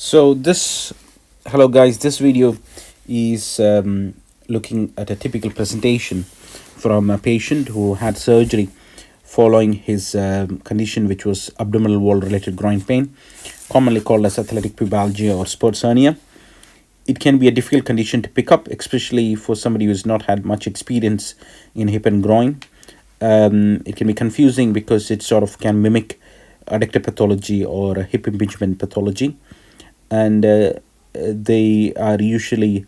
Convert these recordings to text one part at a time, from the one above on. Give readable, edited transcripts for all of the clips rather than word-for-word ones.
So hello guys, this video is looking at a typical presentation from a patient who had surgery following his condition, which was abdominal wall related groin pain, commonly called as athletic pubalgia or sports hernia. It can be a difficult condition to pick up, especially for somebody who's not had much experience in hip and groin. It can be confusing because it sort of can mimic adductor pathology or a hip impingement pathology, and they are usually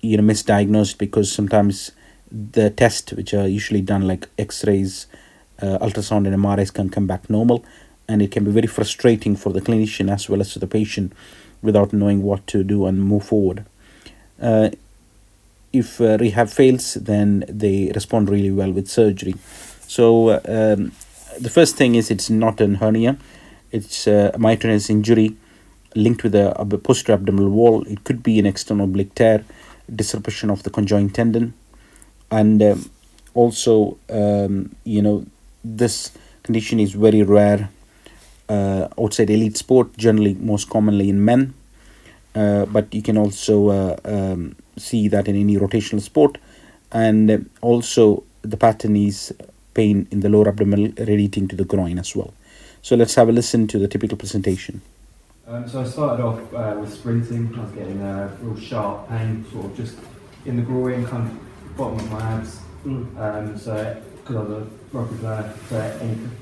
misdiagnosed because sometimes the tests, which are usually done like x-rays, ultrasound and MRIs, can come back normal, and it can be very frustrating for the clinician as well as to the patient without knowing what to do and move forward. If rehab fails, then they respond really well with surgery. So the first thing is, it's not an hernia. It's a myotonis injury linked with the posterior abdominal wall. It could be an external oblique tear, disruption of the conjoined tendon, and also this condition is very rare outside elite sport, generally most commonly in men, but you can also see that in any rotational sport. And also the pattern is pain in the lower abdomen radiating to the groin as well. So let's have a listen to the typical presentation. So I started off with sprinting. I was getting a real sharp pain, sort of just in the groin, kind of bottom of my abs. So because I was a rugby player, so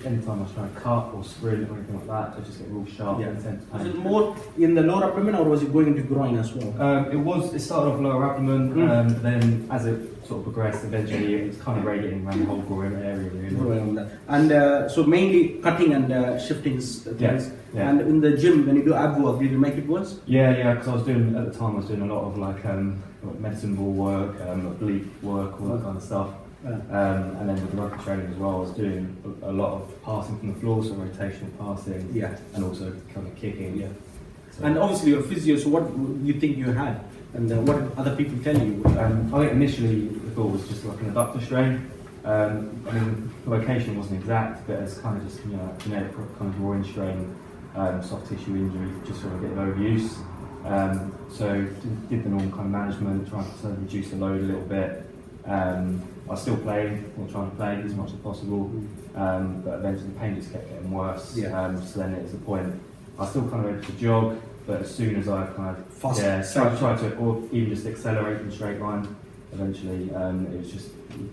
any time I was trying to cut or sprint or anything like that, I just get real sharp, intense pain. Was it more in the lower abdomen, or was it going into groin as well? It started off lower abdomen, then as it sort of progressed, eventually it was kind of radiating around the whole groin area, really. And so mainly cutting and shifting things. Yeah. And in the gym, when you do ab work, did you make it worse? Yeah, because at the time I was doing a lot of like medicine ball work, oblique work, all that kind of stuff. And then with the rugby training as well, I was doing a lot of passing from the floor, so rotational passing, and also kind of kicking. Yeah. So, And obviously you're a physio, so what do you think you had? And what did other people tell you? I think initially the thought was just like an adductor strain. I mean, the location wasn't exact, but it's kind of just generic kind of groin strain, soft tissue injury, just sort of a bit of overuse. So did the normal kind of management, trying to reduce the load a little bit. I was still playing, or trying to play as much as possible, but eventually the pain just kept getting worse. So then it was the point, I was still kind of ready to jog, but as soon as I kind of tried to, or even just accelerate in straight line, eventually it was just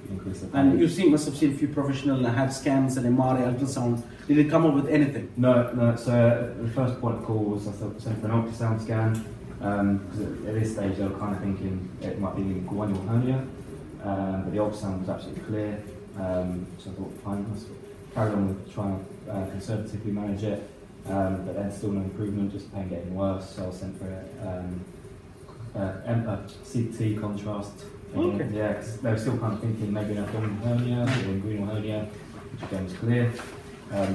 increase the pain. And must have seen a few professional had scans and MRI, ultrasound. Did it come up with anything? No. So the first point of call was I sent for an ultrasound scan, because at this stage they were kind of thinking it might be an inguinal hernia. But the ultrasound was absolutely clear, so I thought fine, let's carry on with trying to conservatively manage it, but then still no improvement, just pain getting worse, so I was sent for a CT contrast. Okay. Yeah, because they were still kind of thinking maybe an abdominal hernia or inguinal hernia, which again was clear.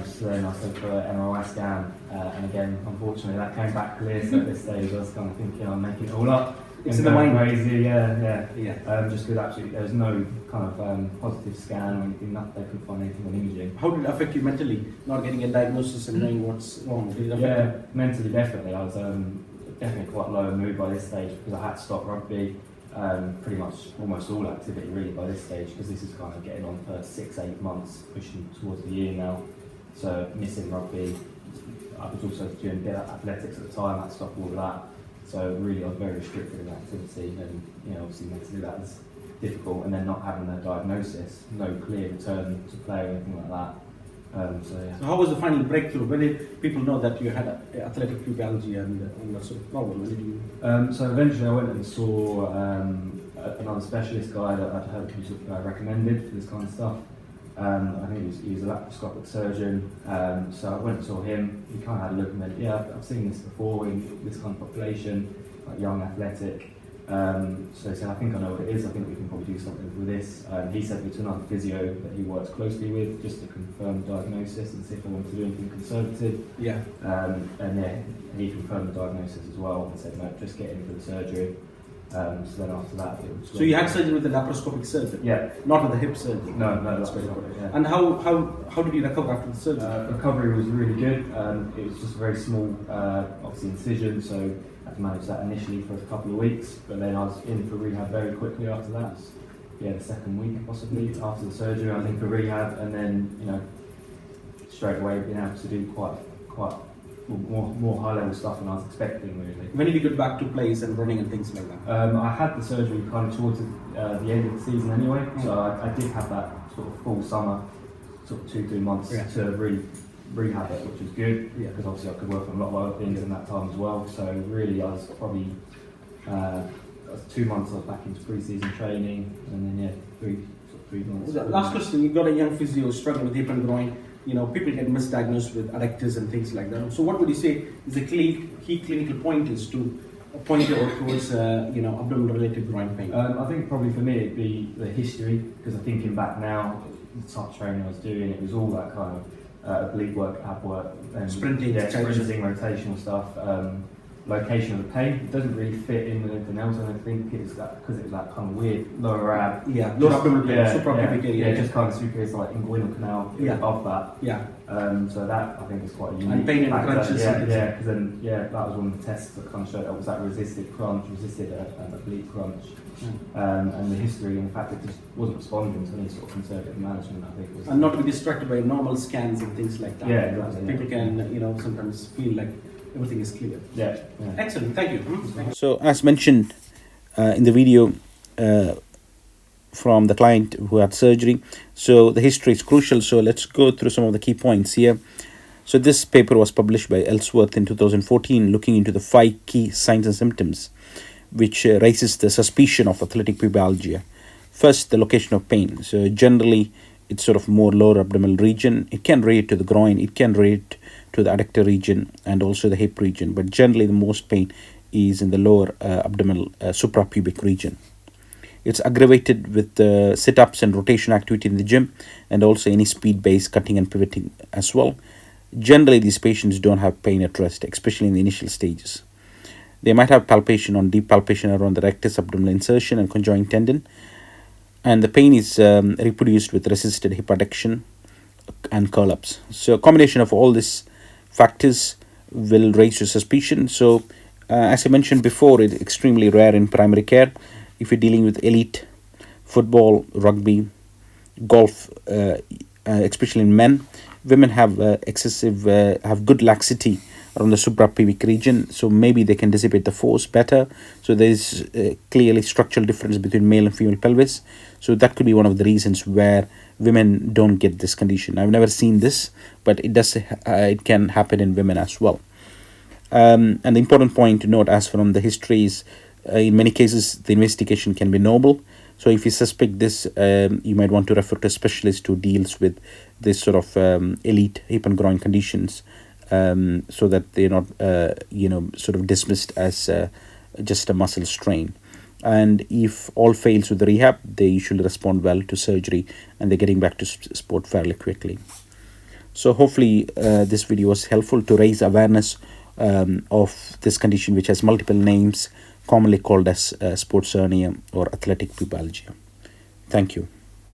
So then I sent for an MRI scan, and again, unfortunately, that came back clear, so at this stage I was kind of thinking I'm making it all up. It's in the mind. Crazy, yeah. Just because actually there was no kind of positive scan or anything, they couldn't find anything on imaging. How did it affect you mentally, not getting a diagnosis and knowing what's wrong? Did it affect you? Mentally definitely. I was definitely quite low in mood by this stage because I had to stop rugby, pretty much almost all activity really by this stage, because this is kind of getting on for 6-8 months, pushing towards the year now. So missing rugby. I was also doing a bit of athletics at the time, I had to stop all of that. So really I was very restricted in activity, and obviously mentally that was difficult, and then not having a diagnosis, no clear return to play or anything like that. So how was the final breakthrough? When did people know that you had athletic pubalgia and all that sort of problem? When did you... So eventually I went and saw another specialist guy that I'd heard was recommended for this kind of stuff. I think he was a laparoscopic surgeon, so I went and saw him. He kind of had a look and went, yeah, I've seen this before in this kind of population, like young, athletic. So he said, I think I know what it is, I think we can probably do something with this. He sent me to another physio that he works closely with, just to confirm the diagnosis and see if I wanted to do anything conservative. And he confirmed the diagnosis as well and said, no, just get in for the surgery. So then after that, it was. So you had surgery with the laparoscopic surgery? Yeah. Not with the hip surgery? No, That's very good. Yeah. And how did you recover after the surgery? Recovery was really good. It was just a very small, obviously incision, so I had to manage that initially for a couple of weeks, but then I was in for rehab very quickly after that. Yeah, the second week possibly after the surgery, I was in for rehab, and then straight away being able to do quite more high level stuff than I was expecting really. When did you get back to plays and running and things like that? I had the surgery kind of towards the end of the season anyway, so I did have that sort of full summer, sort of 2-3 months to really rehab it, which was good, because obviously I could work on a lot of other things in that time as well. So really I was probably 2 months I was back into pre-season training, and then 3 months. Last question, you got a young physio struggling with hip and groin. People get misdiagnosed with rectus and things like that. So what would you say is the key clinical point is to point towards abdominal related groin pain? I think probably for me it'd be the history, because I'm thinking back now, the type of training I was doing, it was all that kind of oblique work, ab work, and sprinting, rotational stuff. Location of the pain, it doesn't really fit in with anything else. I don't think it's that, because it was that kind of weird lower ab. Yeah, lower abdominal pain, suprapubic area. Yeah, just kind of superior, like inguinal canal above that. Yeah. So that I think is quite a unique. And pain in the crunches. Because then that was one of the tests that kind of showed that was that resisted an oblique crunch. And the history and the fact that it just wasn't responding to any sort of conservative management, I think was. And not to be distracted by normal scans and things like that. Yeah, exactly. People can sometimes feel like everything is clear. Yeah. Excellent. Thank you. So as mentioned in the video from the client who had surgery, so the history is crucial. So let's go through some of the key points here. So this paper was published by Ellsworth in 2014, looking into the 5 key signs and symptoms which raises the suspicion of athletic pubalgia. First, the location of pain. So generally it's sort of more lower abdominal region. It can relate to the groin, it can relate to the adductor region and also the hip region, but generally the most pain is in the lower abdominal suprapubic region. It's aggravated with sit-ups and rotation activity in the gym, and also any speed-based cutting and pivoting as well. Generally these patients don't have pain at rest, especially in the initial stages. They might have palpation on deep palpation around the rectus, abdominal insertion and conjoint tendon, and the pain is reproduced with resisted hip adduction and curl-ups. So a combination of all these factors will raise your suspicion. So as I mentioned before, it's extremely rare in primary care. If you're dealing with elite football, rugby, golf, especially in men, women have have good laxity around the suprapubic region, so maybe they can dissipate the force better. So there is clearly structural difference between male and female pelvis. So that could be one of the reasons where women don't get this condition. I've never seen this, but it can happen in women as well. And the important point to note, as from the history, is in many cases the investigation can be noble. So if you suspect this, you might want to refer to a specialist who deals with this sort of elite hip and groin conditions, so that they're not sort of dismissed as just a muscle strain. And if all fails with the rehab, they usually respond well to surgery and they're getting back to sport fairly quickly. So hopefully this video was helpful to raise awareness of this condition, which has multiple names, commonly called as sports hernia or athletic pubalgia. Thank you.